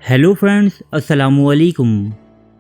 Hello friends, अस्सलाम वालेकुम।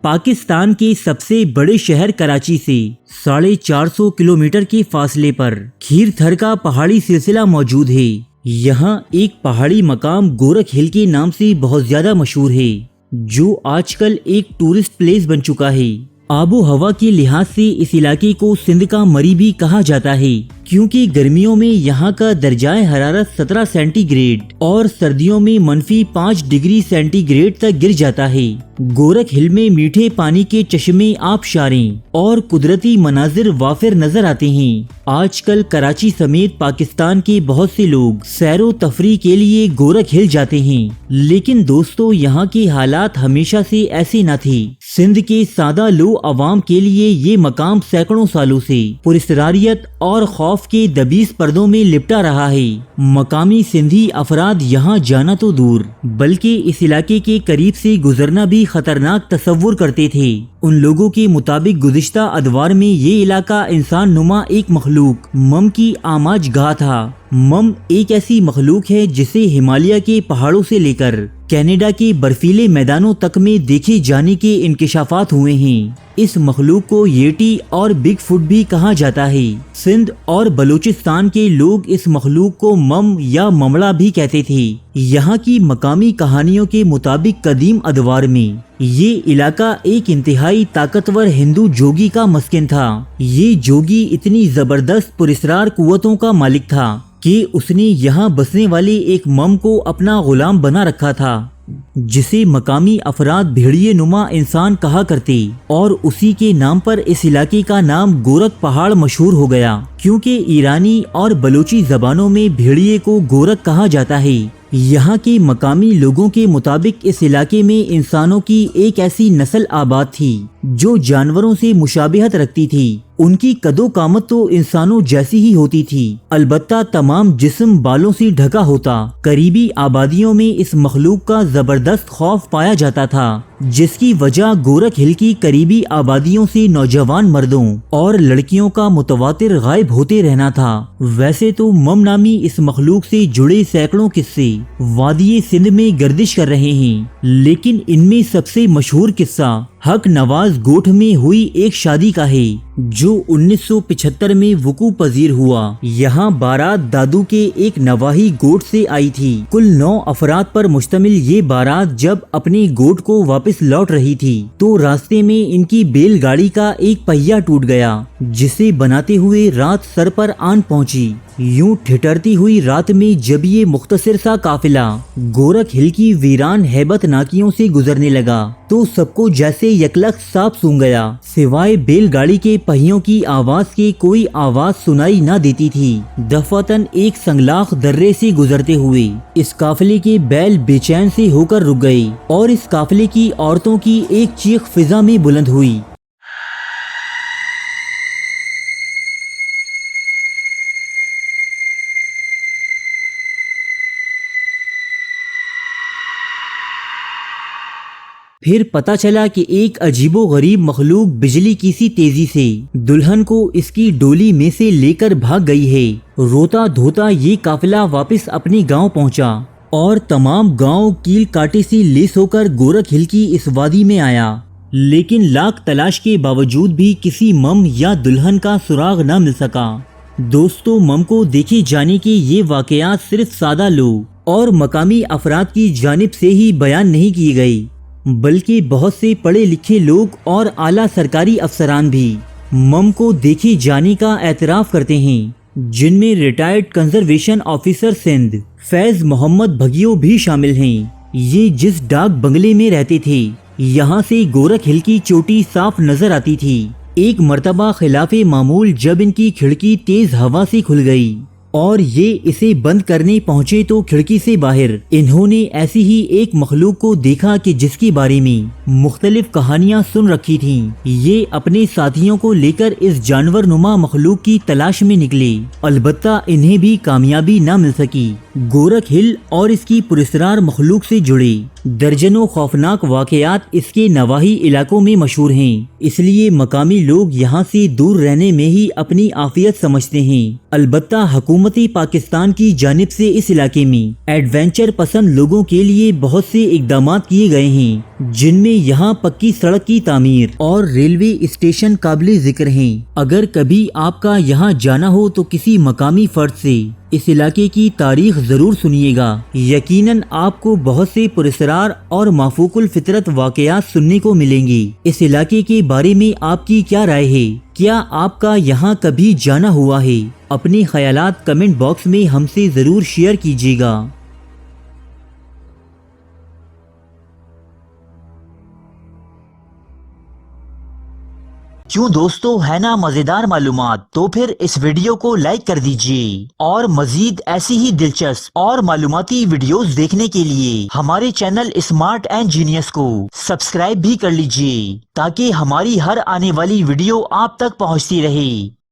पाकिस्तान के सबसे बड़े शहर कराची से 450 किलोमीटर के फासले पर खीर थर का पहाड़ी सिलसिला मौजूद है। यहाँ एक पहाड़ी मकाम गोरख हिल के नाम से बहुत ज्यादा मशहूर है, जो आजकल एक टूरिस्ट प्लेस बन चुका है। आबो हवा के लिहाज से इस इलाके को सिंध का मरी भी कहा जाता है, क्योंकि गर्मियों में यहाँ का दर्जाए हरारत 17 सेंटीग्रेड और सर्दियों में -5 डिग्री सेंटीग्रेड तक गिर जाता है। गोरख हिल में मीठे पानी के चश्मे, आबशारें और कुदरती मनाजिर वाफिर नजर आते हैं। आजकल कराची समेत पाकिस्तान के बहुत से लोग सैरो तफरी के लिए गोरख हिल जाते हैं, लेकिन दोस्तों यहाँ के हालात हमेशा से ऐसे न थे। सिंध के सादा लो अवाम के लिए ये मकाम सैकड़ों सालों से पुरस्रारियत और खौफ के दबीस पर्दों में लिपटा रहा है। मकामी सिंधी अफराद यहाँ जाना तो दूर, बल्कि इस इलाके के करीब से गुजरना भी खतरनाक तस्वुर करते थे। उन लोगों के मुताबिक गुज़िश्ता अदवार में ये इलाका इंसान नुमा एक मखलूक मम की आमाज गाह था। मम एक ऐसी मखलूक है जिसे हिमालय के पहाड़ों से लेकर कनाडा के बर्फीले मैदानों तक में देखे जाने के इंकिशाफात हुए हैं। इस मखलूक को येटी और बिग फुट भी कहा जाता है। सिंध और बलूचिस्तान के लोग इस मखलूक को मम या ममड़ा भी कहते थे। यहाँ की मकामी कहानियों के मुताबिक कदीम अदवार में ये इलाका एक इंतहाई ताकतवर हिंदू जोगी का मस्किन था। ये जोगी इतनी जबरदस्त पुरस्रार कुव्वतों का मालिक था कि उसने यहाँ बसने वाले एक मम को अपना गुलाम बना रखा था, जिसे मकामी अफराद भेड़िए नुमा इंसान कहा करते, और उसी के नाम पर इस इलाके का नाम गोरख पहाड़ मशहूर हो गया, क्योंकि ईरानी और बलूची जबानों में भेड़िए को गोरख कहा जाता है। यहाँ के मकामी लोगों के मुताबिक इस इलाके में इंसानों की एक ऐसी नस्ल आबाद थी जो जानवरों से मुशाबिहत रखती थी। उनकी कदो कामत तो इंसानों जैसी ही होती थी, अलबत्ता तमाम जिस्म बालों से ढका होता। करीबी आबादियों में इस मखलूक का जबरदस्त खौफ पाया जाता था, जिसकी वजह गोरख हिल की करीबी आबादियों से नौजवान मर्दों और लड़कियों का मुतवातिर गायब होते रहना था। वैसे तो मम नामी इस मखलूक से जुड़े सैकड़ों किस्से वादिये सिंध में गर्दिश कर रहे हैं, लेकिन इनमें सबसे मशहूर किस्सा हक नवाज गोठ में हुई एक शादी का है, जो 1975 में वकू पजीर हुआ। यहाँ बारात दादू के एक नवाही गोठ से आई थी। कुल 9 अफराद पर मुश्तमिल ये बारात जब अपने गोठ को वापस लौट रही थी, तो रास्ते में इनकी बैलगाड़ी का एक पहिया टूट गया, जिसे बनाते हुए रात सर पर आन पहुंची। यूं ठिठरती हुई रात में जब ये मुख्तसर सा काफिला गोरख हिल की वीरान हैबत नाकियों से गुजरने लगा, तो सबको जैसे यकलख सांप सूंघ गया। सिवाय बैलगाड़ी के पहियों की आवाज के कोई आवाज सुनाई न देती थी। दफातन एक संगलाख दर्रे से गुजरते हुए इस काफिले के बैल बेचैन से होकर रुक गए, और इस काफिले की औरतों की एक चीख फिजा में बुलंद हुई। फिर पता चला कि एक अजीबो गरीब मखलूक बिजली की सी तेजी से दुल्हन को इसकी डोली में से लेकर भाग गई है। रोता धोता ये काफिला वापस अपने गांव पहुंचा, और तमाम गांव कील काटे से लेस होकर गोरख हिल की इस वादी में आया, लेकिन लाख तलाश के बावजूद भी किसी मम या दुल्हन का सुराग न मिल सका। दोस्तों, मम को देखे जाने के ये वाकयात सिर्फ सादा लोग और मकामी अफराद की जानिब से ही बयान नहीं किए गए, बल्कि बहुत से पढ़े लिखे लोग और आला सरकारी अफसरान भी मम को देखे जाने का एतराफ़ करते हैं, जिनमें retired conservation officer Sindh Faiz Mohammad Bhagio भी शामिल हैं। ये जिस डाक बंगले में रहते थे, यहाँ से गोरख हिल की चोटी साफ नजर आती थी। एक मर्तबा खिलाफे मामूल जब इनकी खिड़की तेज हवा से खुल गई और ये इसे बंद करने पहुंचे, तो खिड़की से बाहर इन्होंने ऐसी ही एक मखलूक को देखा कि जिसके बारे में मुख्तलिफ कहानियां सुन रखी थीं। ये अपने साथियों को लेकर इस जानवर नुमा मखलूक की तलाश में निकले, अलबत्ता इन्हें भी कामयाबी न मिल सकी। گورکھ ہل اور اس کی پراسرار مخلوق سے جڑے درجنوں خوفناک واقعات اس کے نواحی علاقوں میں مشہور ہیں، اس لیے مقامی لوگ یہاں سے دور رہنے میں ہی اپنی عافیت سمجھتے ہیں۔ البتہ حکومت پاکستان کی جانب سے اس علاقے میں ایڈونچر پسند لوگوں کے لیے بہت سے اقدامات کیے گئے ہیں، جن میں یہاں پکی سڑک کی تعمیر اور ریلوے اسٹیشن قابل ذکر ہیں۔ اگر کبھی آپ کا یہاں جانا ہو تو کسی مقامی فرد سے اس علاقے کی تاریخ ضرور سنیے گا، یقیناً آپ کو بہت سے پراسرار اور مافوق الفطرت واقعات سننے کو ملیں گے۔ اس علاقے کے بارے میں آپ کی کیا رائے ہے؟ کیا آپ کا یہاں کبھی جانا ہوا ہے؟ اپنے خیالات کمنٹ باکس میں ہم سے ضرور شیئر کیجیے گا۔ کیوں دوستو، ہے نا مزیدار معلومات؟ تو پھر اس ویڈیو کو لائک کر دیجئے اور مزید ایسی ہی دلچسپ اور معلوماتی ویڈیوز دیکھنے کے لیے ہمارے چینل اسمارٹ اینڈ جینیس کو سبسکرائب بھی کر لیجئے، تاکہ ہماری ہر آنے والی ویڈیو آپ تک پہنچتی رہے۔